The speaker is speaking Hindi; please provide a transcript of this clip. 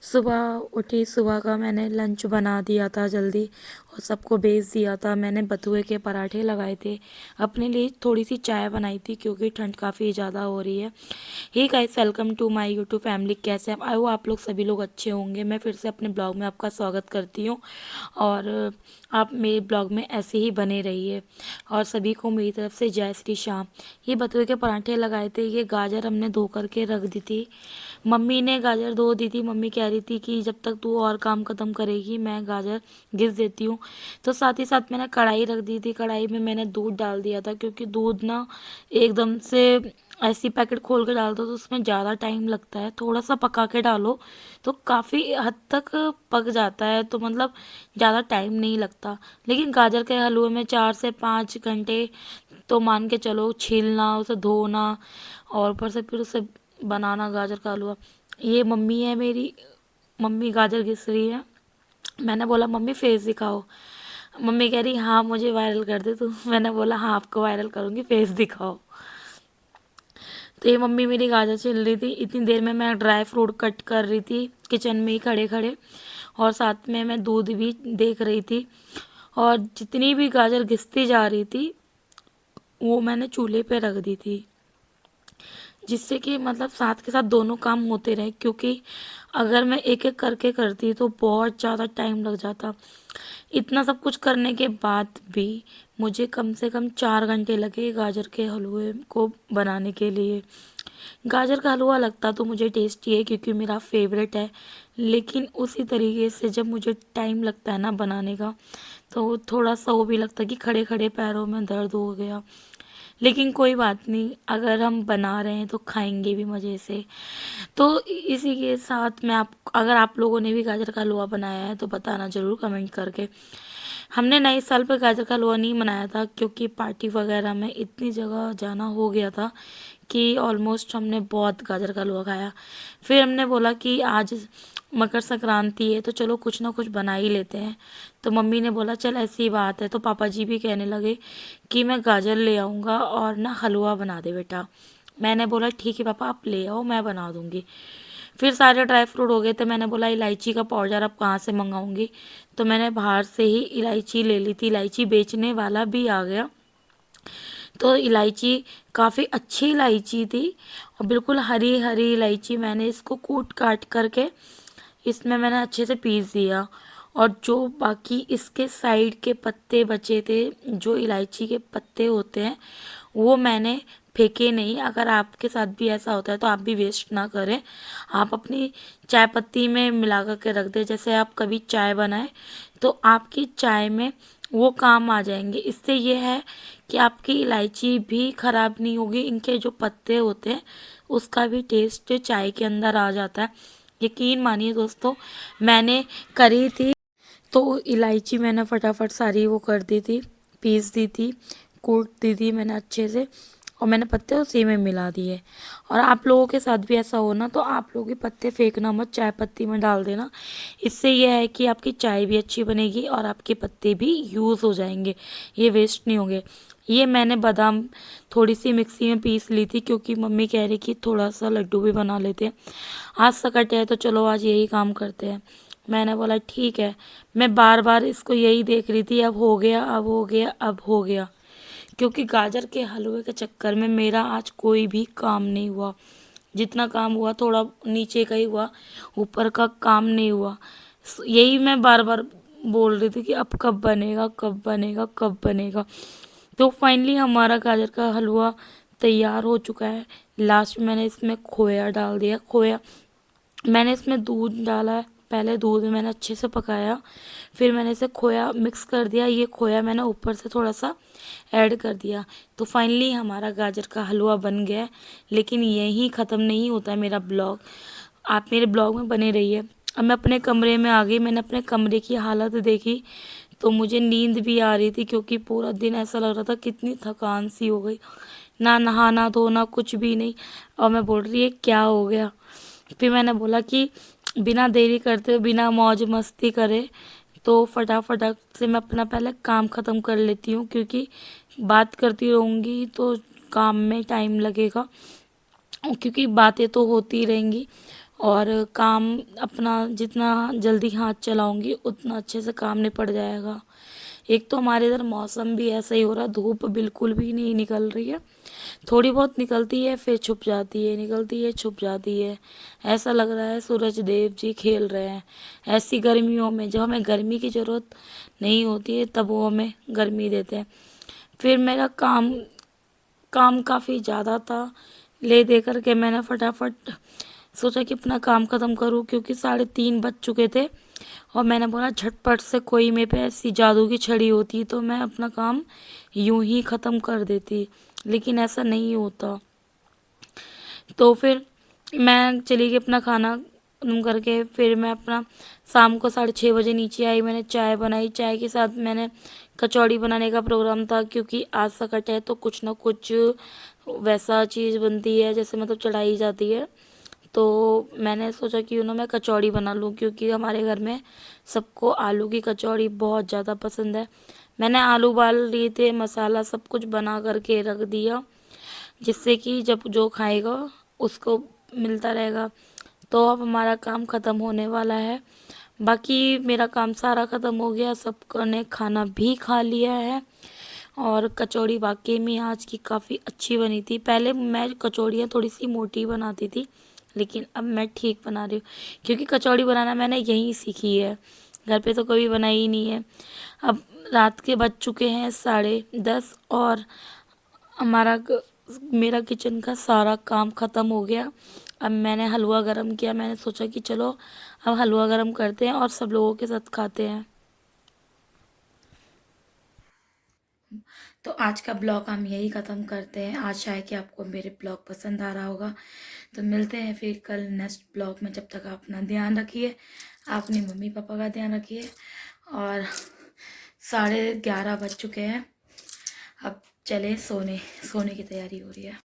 सुबह उठी, सुबह का मैंने लंच बना दिया था जल्दी और सबको भेज दिया था। मैंने बथुए के पराठे लगाए थे, अपने लिए थोड़ी सी चाय बनाई थी क्योंकि ठंड काफ़ी ज़्यादा हो रही है। Hey guys, welcome to my YouTube family. कैसे हैं? आई हो आप लोग सभी लोग अच्छे होंगे। मैं फिर से अपने ब्लॉग में आपका स्वागत करती हूँ और आप मेरे ब्लॉग में ऐसे ही बने रहिए। और सभी को मेरी तरफ से जय श्री श्याम। ये बथुए के पराठे लगाए थे। ये गाजर हमने धो करके रख दी थी, मम्मी ने गाजर धो दी थी। मम्मी कह रही थी कि जब तक तू और काम ख़त्म करेगी मैं गाजर घिस देती हूँ। तो साथ ही साथ मैंने कढ़ाई रख दी थी। कढ़ाई में मैंने दूध डाल दिया था क्योंकि दूध ना एकदम से ऐसी पैकेट खोल के डाल दो तो उसमें ज़्यादा टाइम लगता है। थोड़ा सा पका के डालो तो काफ़ी हद तक पक जाता है, तो मतलब ज़्यादा टाइम नहीं लगता। लेकिन गाजर के हलवे में 4 से 5 घंटे तो मान के चलो, छीलना, उसे धोना और ऊपर से फिर उसे बनाना गाजर का हलवा। ये मम्मी है मेरी, मम्मी गाजर घिस रही है। मैंने बोला मम्मी फेस दिखाओ। मम्मी कह रही हाँ मुझे वायरल कर दे तू। मैंने बोला हाँ आपको वायरल करूँगी, फेस दिखाओ। तो ये मम्मी मेरी गाजर छिल रही थी। इतनी देर में मैं ड्राई फ्रूट कट कर रही थी किचन में ही खड़े खड़े, और साथ में मैं दूध भी देख रही थी। और जितनी भी गाजर घिसती जा रही थी वो मैंने चूल्हे पे रख दी थी, जिससे कि मतलब साथ के साथ दोनों काम होते रहे। क्योंकि अगर मैं एक एक करके करती तो बहुत ज़्यादा टाइम लग जाता। इतना सब कुछ करने के बाद भी मुझे कम से कम 4 घंटे लगे गाजर के हलवे को बनाने के लिए। गाजर का हलवा लगता तो मुझे टेस्टी है क्योंकि मेरा फेवरेट है, लेकिन उसी तरीके से जब मुझे टाइम लगता है ना बनाने का, तो थोड़ा सा वो भी लगता है कि खड़े खड़े पैरों में दर्द हो गया। लेकिन कोई बात नहीं, अगर हम बना रहे हैं तो खाएंगे भी मज़े से। तो इसी के साथ मैं आप, अगर आप लोगों ने भी गाजर का हलवा बनाया है तो बताना ज़रूर कमेंट करके। हमने नए साल पर गाजर का हलवा नहीं बनाया था क्योंकि पार्टी वगैरह में इतनी जगह जाना हो गया था कि ऑलमोस्ट हमने बहुत गाजर का हलवा खाया। फिर हमने बोला कि आज मकर संक्रांति है तो चलो कुछ ना कुछ बना ही लेते हैं। तो मम्मी ने बोला चल ऐसी बात है, तो पापा जी भी कहने लगे कि मैं गाजर ले आऊँगा और ना हलवा बना दे बेटा। मैंने बोला ठीक है पापा आप ले आओ, मैं बना दूँगी। फिर सारे ड्राई फ्रूट हो गए थे। मैंने बोला इलायची का पाउडर अब कहाँ से मंगाऊंगी, तो मैंने बाहर से ही इलायची ले ली थी। इलायची बेचने वाला भी आ गया, तो इलायची काफ़ी अच्छी इलायची थी और बिल्कुल हरी हरी इलायची। मैंने इसको कूट काट करके इसमें मैंने अच्छे से पीस दिया। और जो बाकी इसके साइड के पत्ते बचे थे, जो इलायची के पत्ते होते हैं, वो मैंने फेंके नहीं। अगर आपके साथ भी ऐसा होता है तो आप भी वेस्ट ना करें, आप अपनी चाय पत्ती में मिला करके रख दें। जैसे आप कभी चाय बनाएं तो आपकी चाय में वो काम आ जाएंगे। इससे ये है कि आपकी इलायची भी ख़राब नहीं होगी, इनके जो पत्ते होते हैं उसका भी टेस्ट चाय के अंदर आ जाता है। यकीन मानिए दोस्तों, मैंने करी थी तो इलायची मैंने फटाफट सारी वो कर दी थी, पीस दी थी, कूट दी थी मैंने अच्छे से, और मैंने पत्ते उसी में मिला दिए। और आप लोगों के साथ भी ऐसा हो ना तो आप लोग भी पत्ते फेंकना मत, चाय पत्ती में डाल देना। इससे यह है कि आपकी चाय भी अच्छी बनेगी और आपके पत्ते भी यूज़ हो जाएंगे, ये वेस्ट नहीं होंगे। ये मैंने बादाम थोड़ी सी मिक्सी में पीस ली थी क्योंकि मम्मी कह रही कि थोड़ा सा लड्डू भी बना लेते हैं। आज सकट है तो चलो आज यही काम करते हैं। मैंने बोला ठीक है। मैं बार बार इसको यही देख रही थी, अब हो गया, अब हो गया, अब हो गया। क्योंकि गाजर के हलवे के चक्कर में मेरा आज कोई भी काम नहीं हुआ। जितना काम हुआ थोड़ा नीचे का ही हुआ, ऊपर का काम नहीं हुआ। यही मैं बार बार बोल रही थी कि अब कब बनेगा, कब बनेगा, कब बनेगा। तो फाइनली हमारा गाजर का हलवा तैयार हो चुका है। लास्ट में मैंने इसमें खोया डाल दिया। खोया मैंने इसमें दूध डाला है, पहले दूध में मैंने अच्छे से पकाया, फिर मैंने इसे खोया मिक्स कर दिया। ये खोया मैंने ऊपर से थोड़ा सा ऐड कर दिया। तो फाइनली हमारा गाजर का हलवा बन गया है। लेकिन यहीं ख़त्म नहीं होता है मेरा ब्लॉग, आप मेरे ब्लॉग में बने रहिए। अब मैं अपने कमरे में आ गई। मैंने अपने कमरे की हालत देखी तो मुझे नींद भी आ रही थी क्योंकि पूरा दिन ऐसा लग रहा था कितनी थकान सी हो गई, ना नहाना धोना कुछ भी नहीं। और मैं बोल रही है क्या हो गया। फिर मैंने बोला कि बिना देरी करते हुए, बिना मौज मस्ती करे, तो फटाफट से मैं अपना पहले काम ख़त्म कर लेती हूँ क्योंकि बात करती रहूँगी तो काम में टाइम लगेगा, क्योंकि बातें तो होती रहेंगी और काम अपना जितना जल्दी हाथ चलाऊंगी उतना अच्छे से काम निपट जाएगा। एक तो हमारे इधर मौसम भी ऐसा ही हो रहा, धूप बिल्कुल भी नहीं निकल रही है, थोड़ी बहुत निकलती है फिर छुप जाती है, निकलती है छुप जाती है। ऐसा लग रहा है सूरज देव जी खेल रहे हैं। ऐसी गर्मियों में जब हमें गर्मी की ज़रूरत नहीं होती है तब वो हमें गर्मी देते हैं। फिर मेरा काम काम काफ़ी ज़्यादा था, ले दे करके मैंने फटाफट सोचा कि अपना काम ख़त्म करूं, क्योंकि 3:30 बज चुके थे। और मैंने बोला झटपट से कोई मेरे पे ऐसी जादू की छड़ी होती तो मैं अपना काम यूं ही ख़त्म कर देती, लेकिन ऐसा नहीं होता। तो फिर मैं चली गई अपना खाना खत्म करके। फिर मैं अपना शाम को 6:30 बजे नीचे आई, मैंने चाय बनाई। चाय के साथ मैंने कचौड़ी बनाने का प्रोग्राम था, क्योंकि आज सकट है तो कुछ ना कुछ वैसा चीज़ बनती है जैसे मतलब चढ़ाई जाती है। तो मैंने सोचा कि मैं कचौड़ी बना लूँ, क्योंकि हमारे घर में सबको आलू की कचौड़ी बहुत ज़्यादा पसंद है। मैंने आलू उबाल लिए थे, मसाला सब कुछ बना करके रख दिया, जिससे कि जब जो खाएगा उसको मिलता रहेगा। तो अब हमारा काम ख़त्म होने वाला है। बाकी मेरा काम सारा ख़त्म हो गया, सबने खाना भी खा लिया है। और कचौड़ी वाकई में आज की काफ़ी अच्छी बनी थी। पहले मैं कचौड़ियाँ थोड़ी सी मोटी बनाती थी, लेकिन अब मैं ठीक बना रही हूँ, क्योंकि कचौड़ी बनाना मैंने यहीं सीखी है, घर पे तो कभी बनाई ही नहीं है। अब रात के बज चुके हैं 10:30 और मेरा किचन का सारा काम ख़त्म हो गया। अब मैंने हलवा गरम किया, मैंने सोचा कि चलो अब हलवा गरम करते हैं और सब लोगों के साथ खाते हैं। तो आज का ब्लॉग हम यही ख़त्म करते हैं। आशा है कि आपको मेरे ब्लॉग पसंद आ रहा होगा। तो मिलते हैं फिर कल नेक्स्ट ब्लॉग में। जब तक आप अपना ध्यान रखिए, अपनी मम्मी पापा का ध्यान रखिए। और 11:30 बज चुके हैं, अब चले सोने की तैयारी हो रही है।